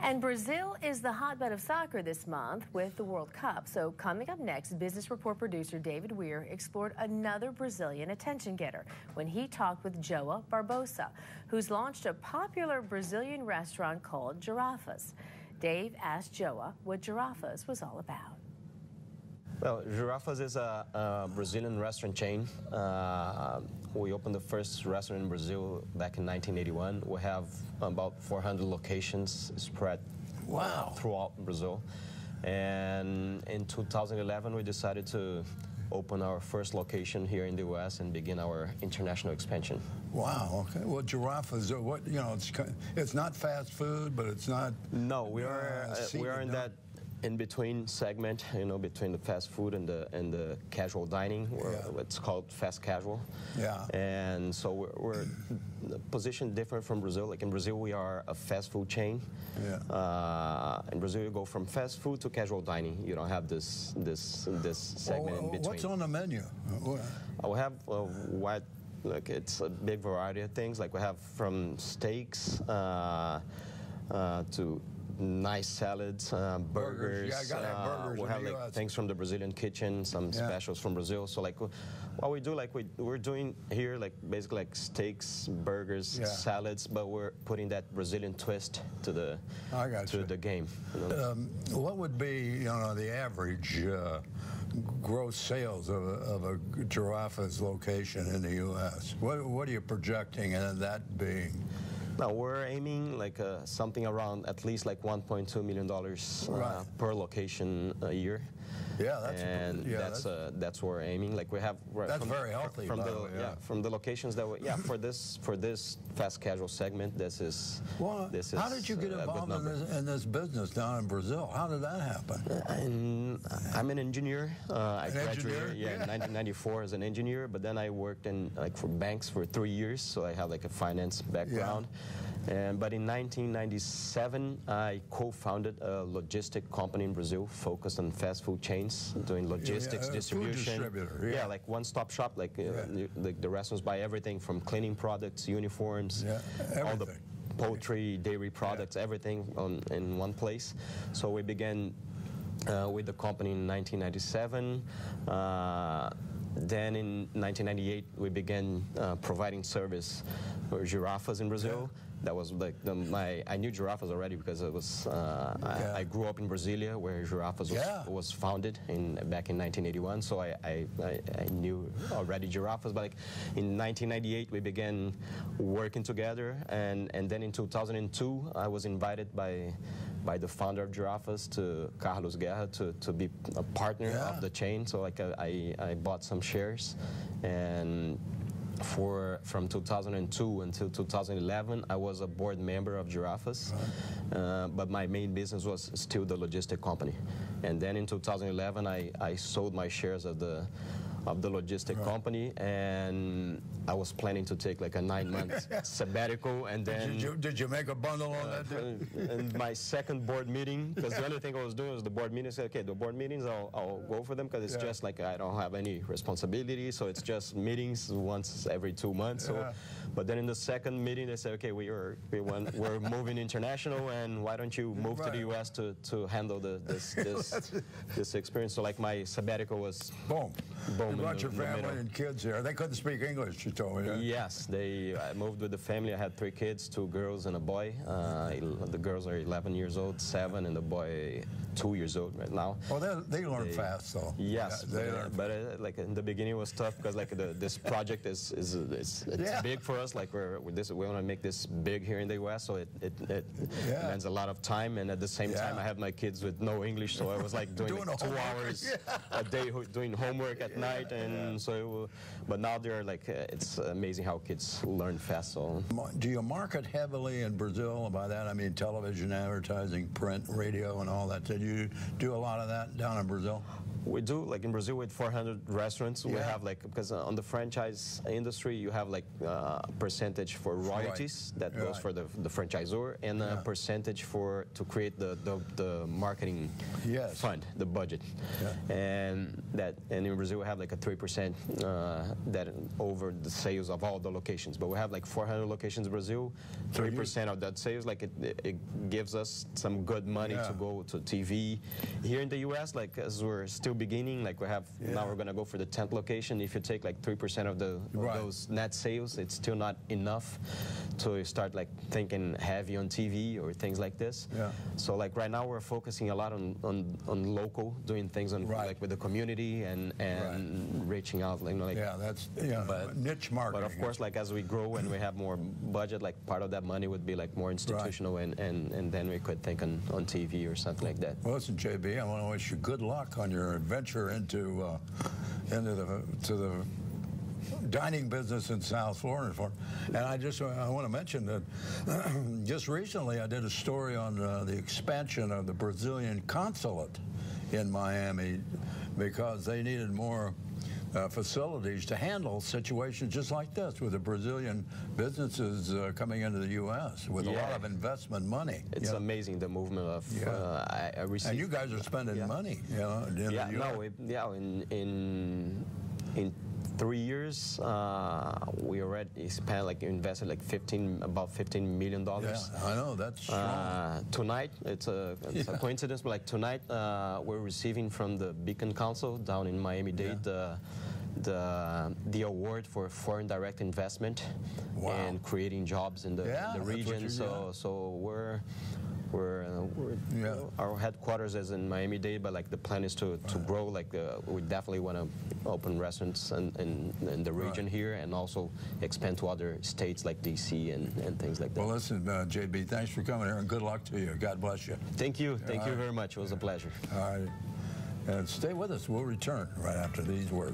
And Brazil is the hotbed of soccer this month with the World Cup. So coming up next, Business Report producer David Weir explored another Brazilian attention getter when he talked with Joao Barbosa, who's launched a popular Brazilian restaurant called Giraffas. Dave asked Joao what Giraffas was all about. Well, Giraffas is a Brazilian restaurant chain. We opened the first restaurant in Brazil back in 1981. We have about 400 locations spread throughout Brazil. And in 2011, we decided to open our first location here in the U.S. and begin our international expansion. Wow. Okay. Well, Giraffas, it's not fast food, but it's not. No, we are in that in-between segment, between the fast food and the casual dining. It's called fast casual. Yeah. And so we're positioned different from Brazil. Like in Brazil, we are a fast food chain. Yeah. In Brazil, you go from fast food to casual dining. You don't have this segment in between. What's on the menu? We have it's a big variety of things. Like we have from steaks to nice salads, burgers. Yeah, I got to have burgers. We have things from the Brazilian kitchen, some specials from Brazil. So what we do, we're doing here, basically steaks, burgers, salads, but we're putting that Brazilian twist to the game. What would be the average gross sales of a Giraffas location in the U.S.? What are you projecting that being? Now we're aiming something around at least $1.2 million per location a year. Yeah, that's what we're aiming. That's very healthy. From the locations that for this fast casual segment, this is. How did you get involved in this business down in Brazil? How did that happen? I'm an engineer. I graduated in 1994 as an engineer, but then I worked in for banks for 3 years, so I have a finance background. But in 1997, I co-founded a logistic company in Brazil focused on fast food chains, doing logistics, distribution. Food distributor, like one-stop shop. The restaurants buy everything from cleaning products, uniforms, all the poultry, dairy products, everything in one place. So we began with the company in 1997. Then in 1998, we began providing service for Giraffas in Brazil. That was I knew Giraffas already because it was I grew up in Brasilia where Giraffas was founded back in 1981. So I knew already Giraffas. But in 1998 we began working together, and then in 2002 I was invited by the founder of Giraffas, Carlos Guerra, to be a partner of the chain. So I bought some shares, and from 2002 until 2011, I was a board member of Giraffas, but my main business was still the logistic company. And then in 2011, I sold my shares of the logistic company, and I was planning to take a 9-month sabbatical, and then... Did you make a bundle on that day? And my second board meeting, because the only thing I was doing was the board meetings. Okay, the board meetings, I'll go for them, because it's just I don't have any responsibility, so it's just meetings once every 2 months. So, but then in the second meeting, they said, okay, we're moving international, and why don't you move to the U.S. to handle this experience? So my sabbatical was... Boom. You brought your family and kids here. They couldn't speak English, you told me. Yes, I moved with the family. I had 3 kids, 2 girls and a boy. The girls are 11 years old, 7, and the boy 2 years old right now. Well, they learn fast, though. Yes, but in the beginning it was tough because this project is big for us. We want to make this big here in the U.S., so it demands a lot of time, and at the same time I have my kids with no English, so I was doing 2 hours a day doing homework at night, and but now they're it's amazing how kids learn fast. So, do you market heavily in Brazil? By that I mean television advertising, print, radio, and all that. Did you do a lot of that down in Brazil? We do, in Brazil with 400 restaurants, we have because on the franchise industry you have percentage for royalties that goes for the franchisor, and a percentage to create the marketing fund, the budget, and in Brazil we have a a 3% that over the sales of all the locations. But we have like 400 locations in Brazil. 3% of that sales, like it gives us some good money to go to TV. Here in the U.S., like as we're still beginning, like we have now we're gonna go for the 10th location. If you take like 3% of those net sales, it's still not enough to start like thinking heavy on TV or things like this. So like right now we're focusing a lot on local, doing things on like with the community and reaching out, you know, like that's niche marketing. But of course, like as we grow and we have more budget, like part of that money would be like more institutional, and then we could think on TV or something like that. Well, listen, JB, I want to wish you good luck on your adventure into the dining business in South Florida. And I want to mention that just recently I did a story on the expansion of the Brazilian consulate in Miami because they needed more facilities to handle situations just like this with the Brazilian businesses coming into the U.S. with a lot of investment money. It's amazing, the movement of I received. And you guys are spending money, you know. In 3 years, we already invested like about $15 million. Yeah, I know, that's strong. Tonight, it's a coincidence, but like tonight, we're receiving from the Beacon Council down in Miami-Dade the award for foreign direct investment and creating jobs in the region. So our headquarters is in Miami-Dade, but like the plan is to grow. Like we definitely want to open restaurants in the region here, and also expand to other states like DC and things like that. Well, listen, JB, thanks for coming here, and good luck to you. God bless you. Thank you. Thank you very much. It was a pleasure. All right. And stay with us. We'll return right after these words.